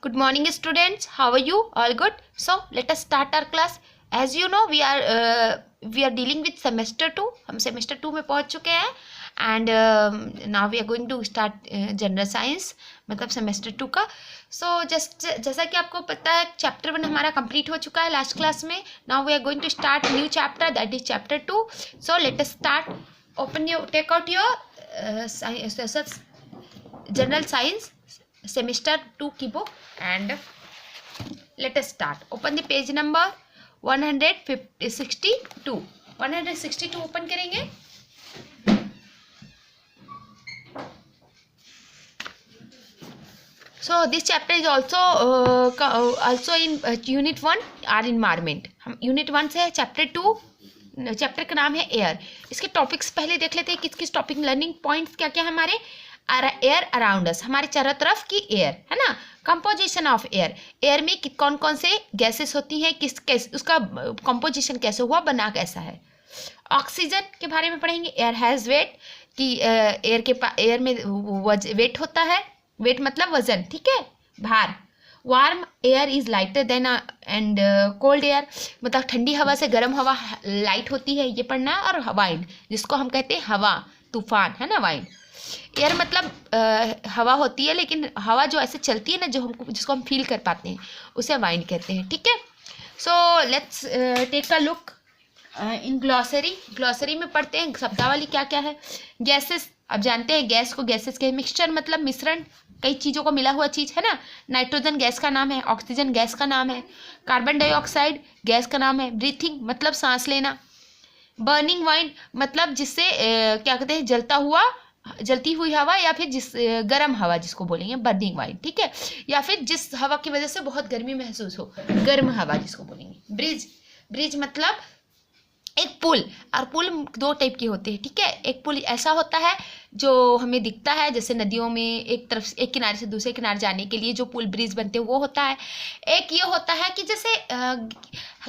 Good morning, students. How are you? All good? So let us start our class. As you know, we are dealing with semester 2. हम semester 2 में पहुंच चुके हैं and now we are going to start general science, मतलब semester 2 का. So जैसा कि आपको पता है chapter 1 हमारा complete हो चुका है last class में. Now we are going to start new chapter, that is chapter 2. So let us start. Take out your general science semester 2 की book and let us start. Open the page number 162. 162 open करेंगे. So this chapter is also in unit 1 our environment. हम unit 1 से है chapter 2. Chapter का नाम है air. इसके topics पहले देख लेते हैं. किस किस टॉपिक लर्निंग पॉइंट्स क्या क्या है हमारे. एयर अराउंड अस, हमारे चारों तरफ की एयर है ना. कंपोजिशन ऑफ एयर, एयर में कौन कौन से गैसेस होती हैं, कैसे उसका कंपोजिशन कैसे हुआ, बना कैसा है. ऑक्सीजन के बारे में पढ़ेंगे. एयर हैज़ वेट, कि एयर में वेट होता है. वेट मतलब वजन, ठीक है, भार. Warm air is lighter than and cold air, मतलब ठंडी हवा से गर्म हवा लाइट होती है, ये पढ़ना है. और वाइंड, जिसको हम कहते हैं हवा, तूफान, है ना. वाइंड एयर मतलब हवा होती है, लेकिन हवा जो ऐसे चलती है ना, जिसको हम फील कर पाते हैं, उसे वाइंड कहते हैं, ठीक है. So let's take a look in glossary. Glossary में पढ़ते हैं शब्दावली क्या क्या है. गैसेस, अब जानते हैं गैस को गैसेस के मिक्सचर मतलब मिश्रण, कई चीज़ों को मिला हुआ चीज़ है ना. नाइट्रोजन गैस का नाम है, ऑक्सीजन गैस का नाम है, कार्बन डाइऑक्साइड गैस का नाम है. ब्रीथिंग मतलब सांस लेना. बर्निंग वाइंड मतलब जिससे क्या कहते हैं, जलती हुई हवा, या फिर गर्म हवा जिसको बोलेंगे बर्निंग वाइंड, ठीक है. या फिर जिस हवा की वजह से बहुत गर्मी महसूस हो, गर्म हवा जिसको बोलेंगे. ब्रिज मतलब एक पुल. और पुल दो टाइप के होते हैं, ठीक है. एक पुल ऐसा होता है जो हमें दिखता है, जैसे नदियों में एक किनारे से दूसरे किनारे जाने के लिए जो पुल ब्रिज बनते हैं वो होता है. एक ये होता है कि जैसे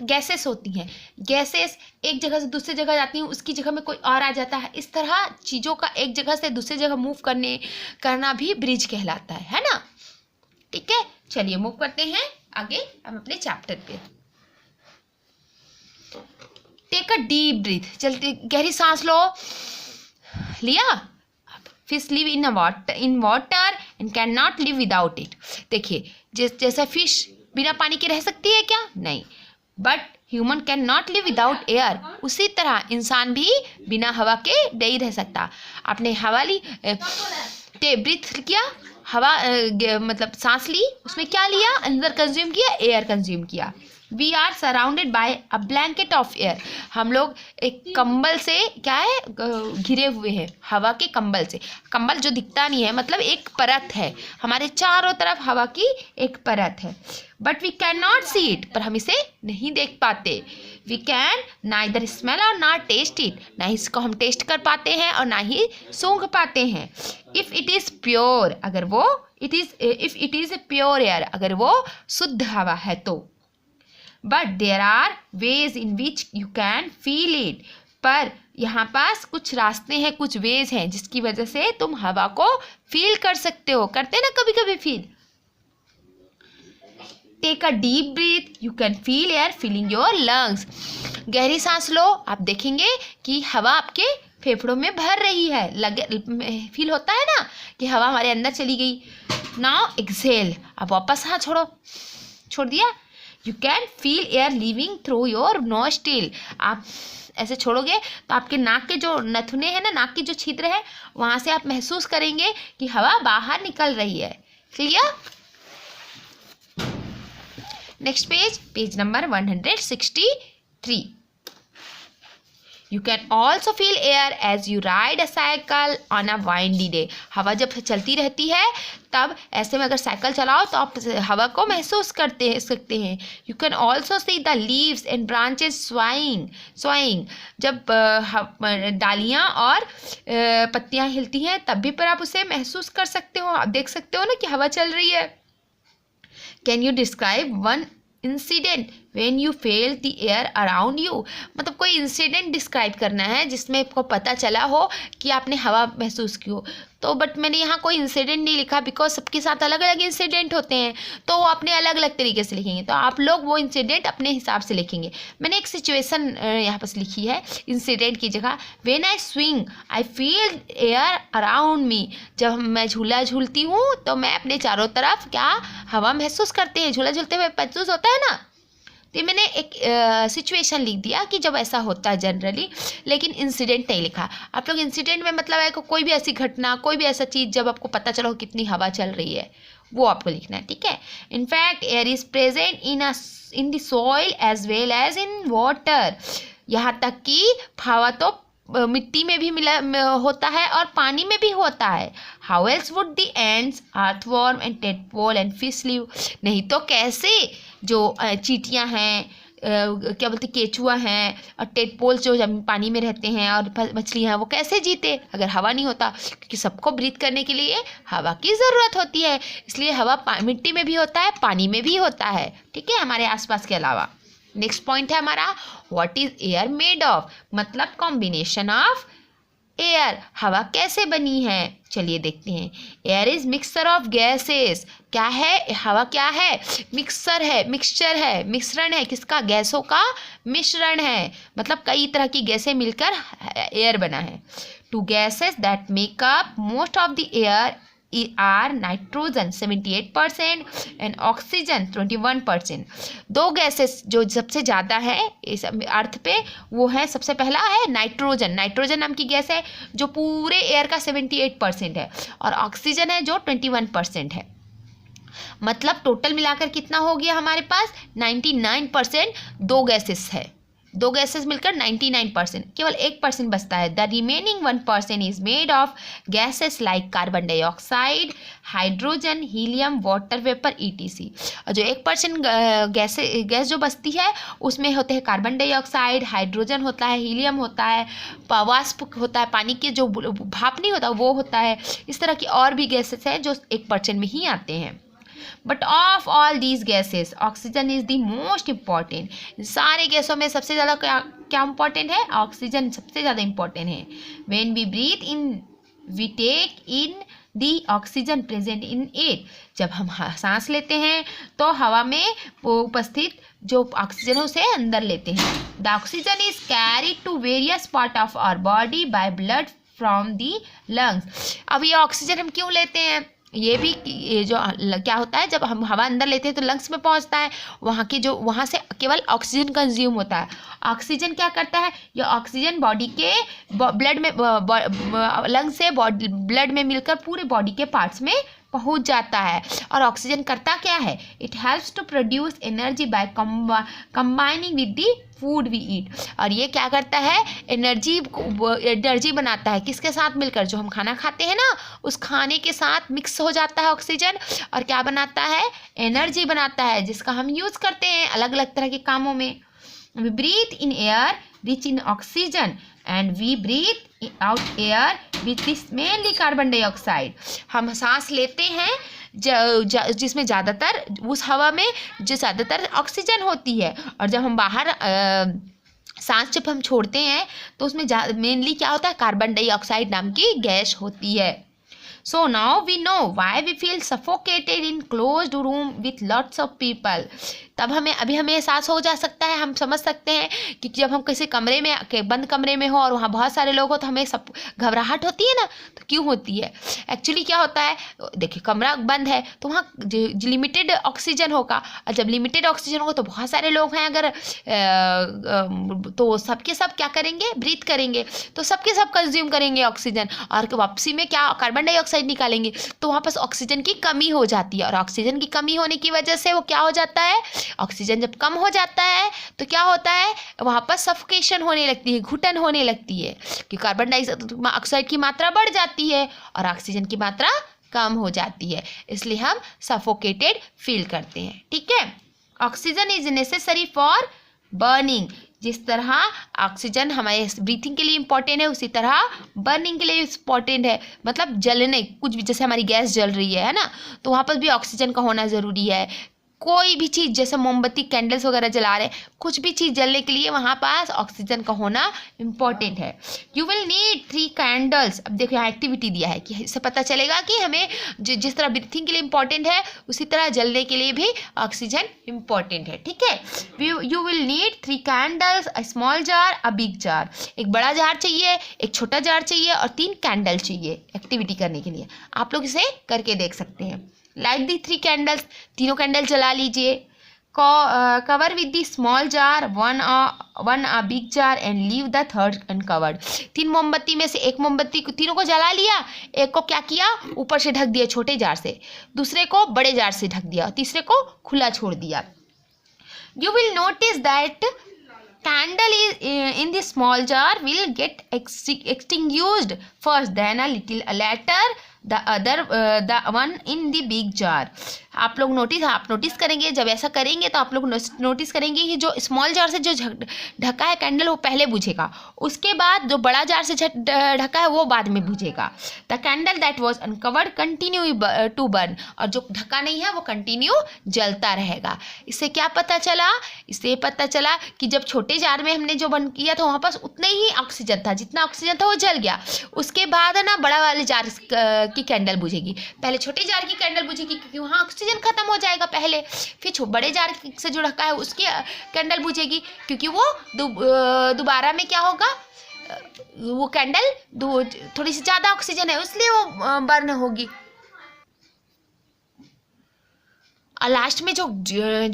गैसेस होती हैं, गैसेस एक जगह से दूसरी जगह जाती हैं, उसकी जगह में कोई और आ जाता है. इस तरह चीज़ों का एक जगह से दूसरी जगह मूव करना भी ब्रिज कहलाता है ना. ठीक है, चलिए मूव करते हैं आगे हम अपने चैप्टर पे. टेक अ डीप ब्रीथ, चलते गहरी सांस लो. लिया. Fish live in water and can not live without it. देखिए, जैसा फिश बिना पानी के रह सकती है क्या? नहीं. But human can not live without air. उसी तरह इंसान भी बिना हवा के नहीं रह सकता. आपने हवा ली, ब्रीथ किया, हवा मतलब सांस ली, उसमें क्या लिया, अंदर कंज्यूम किया, एयर कंज्यूम किया. We are surrounded by a blanket of air. हम लोग एक कंबल से क्या है, घिरे हुए हैं, हवा के कंबल से. कंबल जो दिखता नहीं है, मतलब एक परत है, हमारे चारों तरफ हवा की एक परत है. But we can not see it, पर हम इसे नहीं देख पाते. वी कैन नाइदर स्मेल और नॉट टेस्ट इट, ना ही इसको हम टेस्ट कर पाते हैं और ना ही सूंघ पाते हैं. इफ़ इट इज़ प्योर, अगर वो if it is pure air, अगर वो शुद्ध हवा है तो. But there are ways in which you can feel it, पर यहाँ पास कुछ रास्ते हैं, कुछ वेज हैं जिसकी वजह से तुम हवा को फील कर सकते हो. करते ना कभी कभी feel. Take a deep breath, you can feel air filling your lungs. गहरी सांस लो, आप देखेंगे कि हवा आपके फेफड़ों में भर रही है. फील होता है ना कि हवा हमारे अंदर चली गई. नाउ एक्सहेल, अब वापस हाथ छोड़ दिया. You can feel air living through your nostril. आप ऐसे छोड़ोगे तो आपके नाक के जो नथुने हैं ना, नाक की जो छिद्र है, वहाँ से आप महसूस करेंगे कि हवा बाहर निकल रही है. Clear. Next page number 163. You can also feel air as you ride a cycle on a windy day. हवा जब चलती रहती है, तब ऐसे में अगर साइकिल चलाओ तो आप हवा को महसूस सकते हैं. You can also see the leaves and branches swaying. जब डालियाँ और पत्तियाँ हिलती हैं, तब भी पर आप उसे महसूस कर सकते हो. आप देख सकते हो ना कि हवा चल रही है. Can you describe one incident when you fail the air around you, मतलब कोई इंसिडेंट डिस्क्राइब करना है जिसमें आपको पता चला हो कि आपने हवा महसूस की हो। तो बट मैंने यहाँ कोई इंसिडेंट नहीं लिखा, बिकॉज सबके साथ अलग अलग इंसिडेंट होते हैं, तो वो अपने अलग अलग तरीके से लिखेंगे, तो आप लोग वो इंसिडेंट अपने हिसाब से लिखेंगे। मैंने एक सिचुएशन यहाँ पर लिखी है इंसिडेंट की जगह। When I swing I feel air around me, जब मैं झूला झूलती हूँ तो मैं अपने चारों तरफ क्या हवा महसूस करते हैं, झूला झूलते हुए महसूस होता है ना। तो मैंने एक सिचुएशन लिख दिया कि जब ऐसा होता है जनरली, लेकिन इंसिडेंट नहीं लिखा। आप लोग इंसिडेंट में मतलब है कोई भी ऐसी घटना, कोई भी ऐसा चीज़ जब आपको पता चला हो कितनी हवा चल रही है, वो आपको लिखना है, ठीक है। In fact air is present in the soil as well as in water, यहाँ तक कि हवा तो मिट्टी में भी मिला होता है और पानी में भी होता है। How else would the ends, earthworm and tadpole and fish live, नहीं तो कैसे जो चींटियां हैं, क्या बोलते केचुआ हैं, और टेडपोल जो पानी में रहते हैं, और मछलियां हैं, वो कैसे जीते अगर हवा नहीं होता, क्योंकि सबको ब्रीथ करने के लिए हवा की ज़रूरत होती है। इसलिए हवा मिट्टी में भी होता है, पानी में भी होता है, ठीक है, हमारे आसपास के अलावा। नेक्स्ट पॉइंट है हमारा what is air made of, मतलब कॉम्बिनेशन ऑफ एयर, हवा कैसे बनी है, चलिए देखते हैं। Air is mixture of gases, क्या है हवा, क्या है मिक्सचर है, मिक्सचर है, मिश्रण है, किसका, गैसों का मिश्रण है, मतलब कई तरह की गैसें मिलकर एयर बना है। Two gases that make up most of the air are nitrogen 78% and oxygen 21%। दो गैसेस जो सबसे ज़्यादा है इस अर्थ पे, वो है, सबसे पहला है नाइट्रोजन, नाइट्रोजन नाम की गैस है जो पूरे एयर का 78% है, और ऑक्सीजन है जो 21% है। मतलब टोटल मिलाकर कितना हो गया हमारे पास 99% दो गैसेस है, दो गैसेस मिलकर 99%, केवल 1% बचता है। The remaining 1% is made of gases like carbon dioxide, hydrogen, helium, water vapour ETC। और जो 1% गैस जो बचती है उसमें होते हैं कार्बन डाइऑक्साइड, हाइड्रोजन होता है, हीलियम होता है, वाष्प होता है, पानी के जो भाप नहीं होता वो होता है, इस तरह की और भी गैसेस हैं जो 1% में ही आते हैं। But of all these gases oxygen is the most important, सारे गैसों में सबसे ज़्यादा क्या इम्पॉर्टेंट है, ऑक्सीजन सबसे ज़्यादा इम्पॉर्टेंट है। When we breathe in we take in the oxygen present in air, जब हम सांस लेते हैं तो हवा में उपस्थित जो ऑक्सीजन है उसे अंदर लेते हैं। The oxygen is carried to various part of our body by blood from the lungs. अब ये ऑक्सीजन हम क्यों लेते हैं, ये जो क्या होता है, जब हम हवा अंदर लेते हैं तो लंग्स में पहुंचता है, वहाँ से केवल ऑक्सीजन कंज्यूम होता है। ऑक्सीजन क्या करता है, ये ऑक्सीजन बॉडी के ब्लड में, लंग्स से ब्लड में मिलकर पूरे बॉडी के पार्ट्स में पहुंच जाता है। और ऑक्सीजन करता क्या है, it helps to produce energy by combining with the food we eat. और ये क्या करता है, एनर्जी बनाता है, किसके साथ मिलकर, जो हम खाना खाते हैं ना उस खाने के साथ मिक्स हो जाता है ऑक्सीजन, और क्या बनाता है, एनर्जी बनाता है, जिसका हम यूज़ करते हैं अलग अलग तरह के कामों में। We breathe in air rich in oxygen and we breathe out air which is mainly carbon dioxide. हम सांस लेते हैं जिसमें ज़्यादातर, उस हवा में जो ज़्यादातर ऑक्सीजन होती है, और जब हम बाहर सांस जब हम छोड़ते हैं तो उसमें मेनली क्या होता है, कार्बन डाइऑक्साइड नाम की गैस होती है। So now we know why we feel suffocated in closed room with lots of people. तब हमें एहसास हो जा सकता है, हम समझ सकते हैं कि जब हम किसी कमरे में, बंद कमरे में हो और वहाँ बहुत सारे लोग हो तो हमें सब घबराहट होती है ना, तो क्यों होती है। एक्चुअली क्या होता है, देखिए कमरा बंद है तो वहाँ लिमिटेड ऑक्सीजन होगा, और जब लिमिटेड ऑक्सीजन होगा तो बहुत सारे लोग हैं अगर तो सबके सब क्या करेंगे, ब्रीथ करेंगे, तो सबके सब कंज्यूम करेंगे ऑक्सीजन, और वापसी में क्या कार्बन डाइऑक्साइड निकालेंगे, तो वहाँ पर ऑक्सीजन की कमी हो जाती है। और ऑक्सीजन की कमी होने की वजह से वो क्या हो जाता है, ऑक्सीजन जब कम हो जाता है तो क्या होता है, वहाँ पर सफोकेशन होने लगती है, घुटन होने लगती है, कि कार्बन डाइऑक्साइड की मात्रा बढ़ जाती है और ऑक्सीजन की मात्रा कम हो जाती है, इसलिए हम सफोकेटेड फील करते हैं। ठीक है, oxygen is necessary for burning. जिस तरह ऑक्सीजन हमारे ब्रीथिंग के लिए इम्पॉर्टेंट है, उसी तरह बर्निंग के लिए इम्पॉर्टेंट है, मतलब जलने, कुछ भी जैसे हमारी गैस जल रही है ना, तो वहाँ पर भी ऑक्सीजन का होना ज़रूरी है। कोई भी चीज़ जैसे मोमबत्ती कैंडल्स वगैरह जला रहे हैं, कुछ भी चीज़ जलने के लिए वहाँ पास ऑक्सीजन का होना इम्पॉर्टेंट है। You will need 3 candles. अब देखो यहाँ एक्टिविटी दिया है कि इससे पता चलेगा कि हमें जिस तरह ब्रीथिंग के लिए इम्पॉर्टेंट है उसी तरह जलने के लिए भी ऑक्सीजन इम्पॉर्टेंट है। ठीक है, you will need 3 candles, a small jar, a big jar. एक बड़ा जार चाहिए, एक छोटा जार चाहिए और 3 कैंडल चाहिए एक्टिविटी करने के लिए। आप लोग इसे करके देख सकते हैं। लाइट दी 3 कैंडल्स, तीनों कैंडल जला लीजिए। Cover with the small jar, one a big jar and leave the third uncovered. 3 मोमबत्ती में से एक मोमबत्ती तीनों को जला लिया, एक को क्या किया ऊपर से ढक दिया छोटे जार से, दूसरे को बड़े जार से ढक दिया, तीसरे को खुला छोड़ दिया। You will notice that candle is in the small jar will get extinguished first, then a little later the one in the big jar. आप नोटिस करेंगे, जब ऐसा करेंगे तो आप लोग नोटिस करेंगे कि जो स्मॉल जार से जो ढका है कैंडल वो पहले बुझेगा, उसके बाद जो बड़ा जार से ढका है वो बाद में बुझेगा। The candle that was uncovered continue to burn, और जो ढका नहीं है वो कंटिन्यू जलता रहेगा। इससे क्या पता चला? इससे पता चला कि जब छोटे जार में हमने जो बंद किया था वहाँ पास उतना ही ऑक्सीजन था, जितना ऑक्सीजन था वो जल गया। उसके बाद है ना बड़ा वाले जार की कैंडल बुझेगी, पहले छोटे जार की कैंडल बुझेगी क्योंकि वहाँ ऑक्सीजन खत्म हो जाएगा पहले, फिर बड़े जार से जो रखा है उसकी कैंडल बुझेगी क्योंकि वो दोबारा में क्या होगा, वो कैंडल थोड़ी सी ज़्यादा ऑक्सीजन है इसलिए वो बर्न होगी। और लास्ट में जो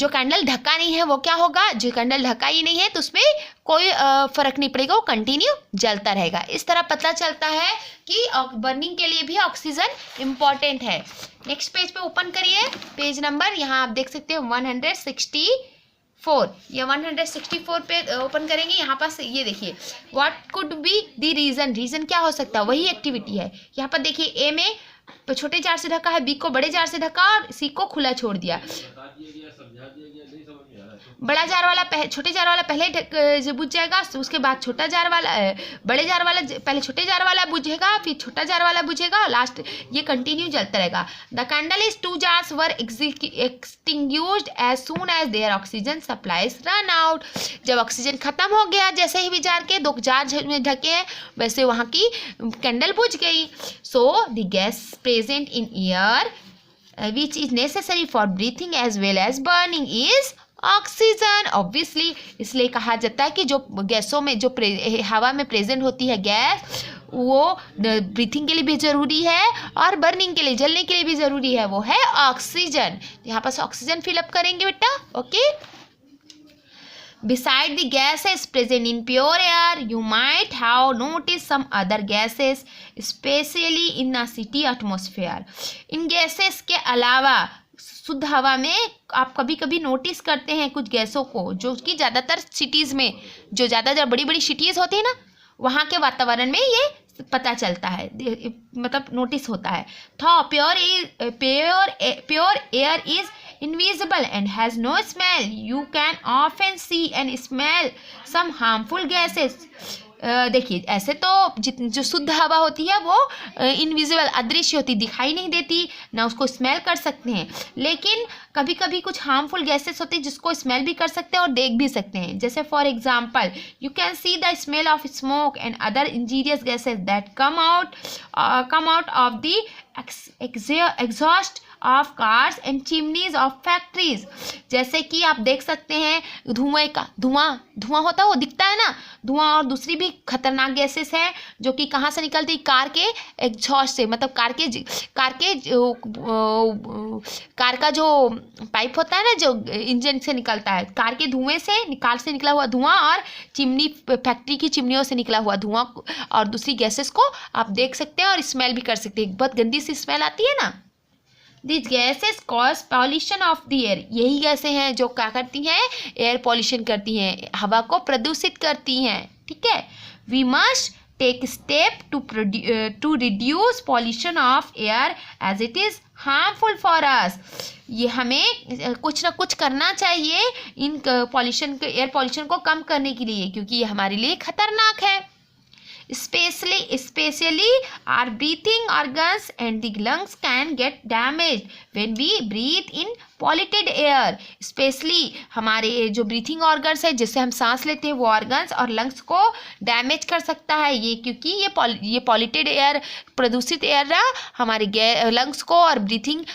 कैंडल ढका नहीं है वो क्या होगा, जो कैंडल ढका ही नहीं है तो उसमें कोई फर्क नहीं पड़ेगा, वो कंटिन्यू जलता रहेगा। इस तरह पता चलता है कि बर्निंग के लिए भी ऑक्सीजन इम्पॉर्टेंट है। नेक्स्ट पेज पे ओपन करिए, पेज नंबर यहाँ आप देख सकते हो 164। ये 164 पे ओपन करेंगे, यहाँ पास ये देखिए what could be the reason क्या हो सकता है, वही एक्टिविटी है। यहाँ पर देखिए ए में छोटे जार से ढका है, बी को बड़े जार से ढका और सी को खुला छोड़ दिया। बड़ा जार वाला छोटे जार वाला पहले बुझ जाएगा, उसके बाद छोटा जार वाला बड़े जार वाला पहले छोटे जार वाला बुझेगा, फिर छोटा जार वाला बुझेगा, लास्ट ये कंटिन्यू जलता रहेगा। The candle is 2 jars were extinguished as soon as there oxygen supplies run out. जब ऑक्सीजन खत्म हो गया, जैसे ही भी जार के 2 जार में ढके हैं वैसे वहाँ की कैंडल बुझ गई। So the gas present in air which is necessary for breathing as well as burning is oxygen. Obviously इसलिए कहा जाता है कि जो गैसों में जो हवा में प्रेजेंट होती है गैस, वो ब्रीथिंग के लिए भी ज़रूरी है और बर्निंग के लिए जलने के लिए भी ज़रूरी है, वो है ऑक्सीजन। यहाँ पास ऑक्सीजन फिलअप करेंगे बेटा, okay. Beside the gases present in pure air, you might have noticed some other gases, especially in a city atmosphere. In gases के अलावा शुद्ध हवा में आप कभी कभी नोटिस करते हैं कुछ गैसों को, जो कि ज़्यादातर सिटीज़ में, जो ज़्यादा बड़ी बड़ी सिटीज़ होती है ना, वहाँ के वातावरण में ये पता चलता है, मतलब नोटिस होता है। था pure air is invisible and has no smell. You can often see and smell some harmful gases. देखिए ऐसे तो जो शुद्ध हवा होती है वो इनविजिबल, अदृश्य होती, दिखाई नहीं देती, ना उसको स्मेल कर सकते हैं, लेकिन कभी कभी कुछ हार्मफुल गैसेस होती है जिसको स्मेल भी कर सकते हैं और देख भी सकते हैं। जैसे for example you can see the smell of smoke and other injurious gases that come out of the exhaust of cars and chimneys of factories. जैसे कि आप देख सकते हैं धुआं होता है, वो दिखता है ना धुआं, और दूसरी भी खतरनाक गैसेस है जो कि कहाँ से निकलती है, कार के एग्जॉस्ट से, मतलब कार का जो पाइप होता है ना, जो इंजन से निकलता है, कार के धुएं से निकला हुआ धुआं और चिमनी, फैक्ट्री की चिमनियों से निकला हुआ धुआं और दूसरी गैसेस को आप देख सकते हैं और स्मेल भी कर सकते हैं। बहुत गंदी सी स्मेल आती है ना। These gases cause pollution of the air. यही गैसें हैं जो क्या करती हैं, एयर पॉल्यूशन करती हैं, हवा को प्रदूषित करती हैं, ठीक है। We must take step to reduce pollution of air as it is harmful for us. ये हमें कुछ ना कुछ करना चाहिए इन एयर पॉल्यूशन को कम करने के लिए, क्योंकि ये हमारे लिए खतरनाक है। Especially our breathing organs and the lungs can get damaged when we breathe in polluted air. Especially हमारे जो ब्रीथिंग ऑर्गन्स है जिससे हम सांस लेते हैं वो ऑर्गन्स और लंग्स को डैमेज कर सकता है ये, क्योंकि ये पॉल्यूटेड एयर, प्रदूषित एयर हमारे लंग्स को और ब्रीथिंग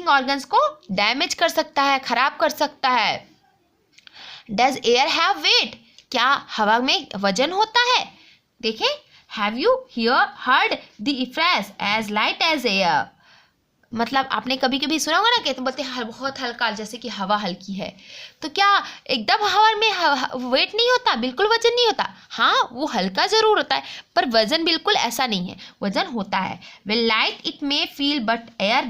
ऑर्गन्स को डैमेज कर सकता है, खराब कर सकता है. Does air have weight? क्या हवा में वजन होता है? देखें, have you heard the phrase as light as air. मतलब आपने कभी कभी सुना होगा ना कि तो बोलते हैं बहुत हल्का, जैसे कि हवा हल्की है. तो क्या एकदम हवा में वेट नहीं होता, बिल्कुल वजन नहीं होता? हाँ, वो हल्का जरूर होता है पर वजन बिल्कुल ऐसा नहीं है, वजन होता है. Well light it may feel but air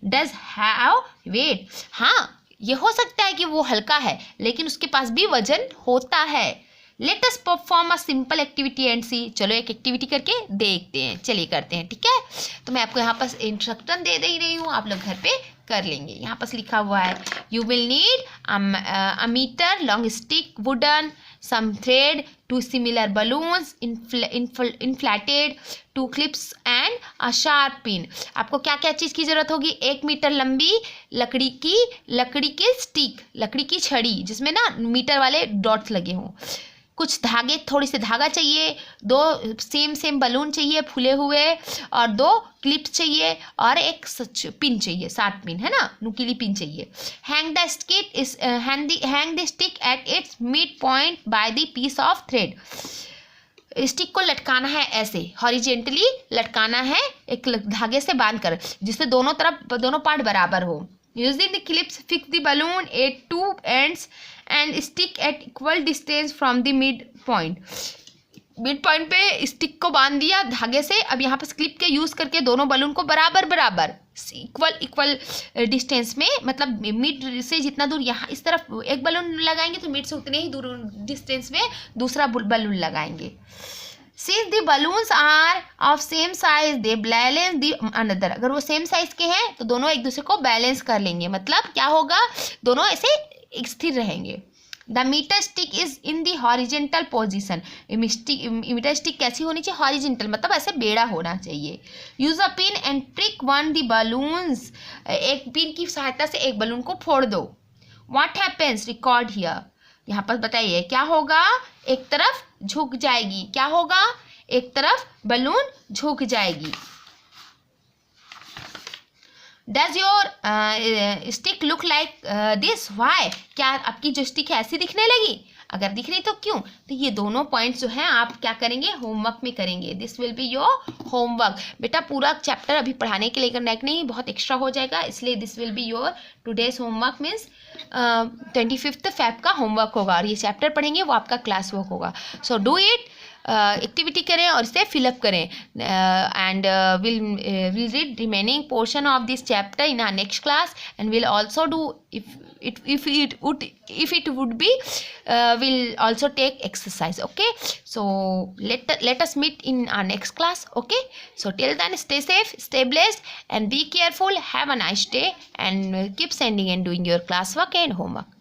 does have weight. हाँ, ये हो सकता है कि वो हल्का है लेकिन उसके पास भी वजन होता है. Let us perform a simple activity and see. चलो एक एक्टिविटी करके देखते हैं, चलिए करते हैं, ठीक है. तो मैं आपको यहाँ पर इंस्ट्रक्शन दे रही हूँ, आप लोग घर पे कर लेंगे. यहाँ पर लिखा हुआ है you will need a metre long stick wooden, some thread, 2 similar balloons inflated, 2 clips and a sharp pin. आपको क्या क्या चीज़ की ज़रूरत होगी? 1 मीटर लंबी लकड़ी की स्टिक, लकड़ी की छड़ी जिसमें ना मीटर वाले डॉट्स लगे हों, कुछ धागे, थोड़ी सी धागा चाहिए, 2 सेम बलून चाहिए फूले हुए, और 2 क्लिप्स चाहिए और एक पिन चाहिए, 7 पिन है ना, नुकीली पिन चाहिए. Hang the stick at its mid point by the piece of thread. Stick को लटकाना है ऐसे, हॉरिजेंटली लटकाना है एक धागे से बांधकर, जिससे दोनों पार्ट बराबर हो. Using the clips, fix the balloon at 2 ends and stick at equal distance from the midpoint. Mid point पे स्टिक को बांध दिया धागे से. अब यहाँ पर क्लिप के यूज़ करके दोनों बलून को बराबर इक्वल डिस्टेंस में, मतलब मिड से जितना दूर यहाँ इस तरफ एक बलून लगाएंगे तो मिड से उतने ही दूर डिस्टेंस में दूसरा बलून लगाएंगे. Since the balloons are of same size, they balance the another. अगर वो सेम साइज के हैं तो दोनों एक दूसरे को बैलेंस कर लेंगे. मतलब क्या होगा, दोनों ऐसे स्थिर रहेंगे. The meter stick is in the horizontal position. Metre stick कैसी होनी चाहिए? हॉरिजेंटल, मतलब ऐसे बेड़ा होना चाहिए. Use a pin and prick one the balloons. एक पिन की सहायता से एक बलून को फोड़ दो. What happens? Record here. यहाँ पर बताइए क्या होगा? एक तरफ झुक जाएगी. क्या होगा? एक तरफ बलून झुक जाएगी. Does your stick look like this? Why? क्या आपकी जो स्टिक है ऐसी दिखने लगी? अगर दिख रही तो क्यों? तो ये दोनों पॉइंट्स जो हैं आप क्या करेंगे? होमवर्क में करेंगे. This will be your homework. बेटा पूरा चैप्टर अभी पढ़ाने के लिए करना है नहीं, बहुत एक्स्ट्रा हो जाएगा, इसलिए this will be your today's homework. Means 25 Feb का होमवर्क होगा और ये चैप्टर पढ़ेंगे वो आपका क्लास वर्क होगा. So do it. एक्टिविटी करें और इसे फिलअप करें. And will read remaining portion of this chapter in our next class and will also do if it would be we'll also take exercise. Okay, so let us meet in our next class. Okay, so till then stay safe, stay blessed and be careful. Have a nice day and keep sending and doing your classwork and homework.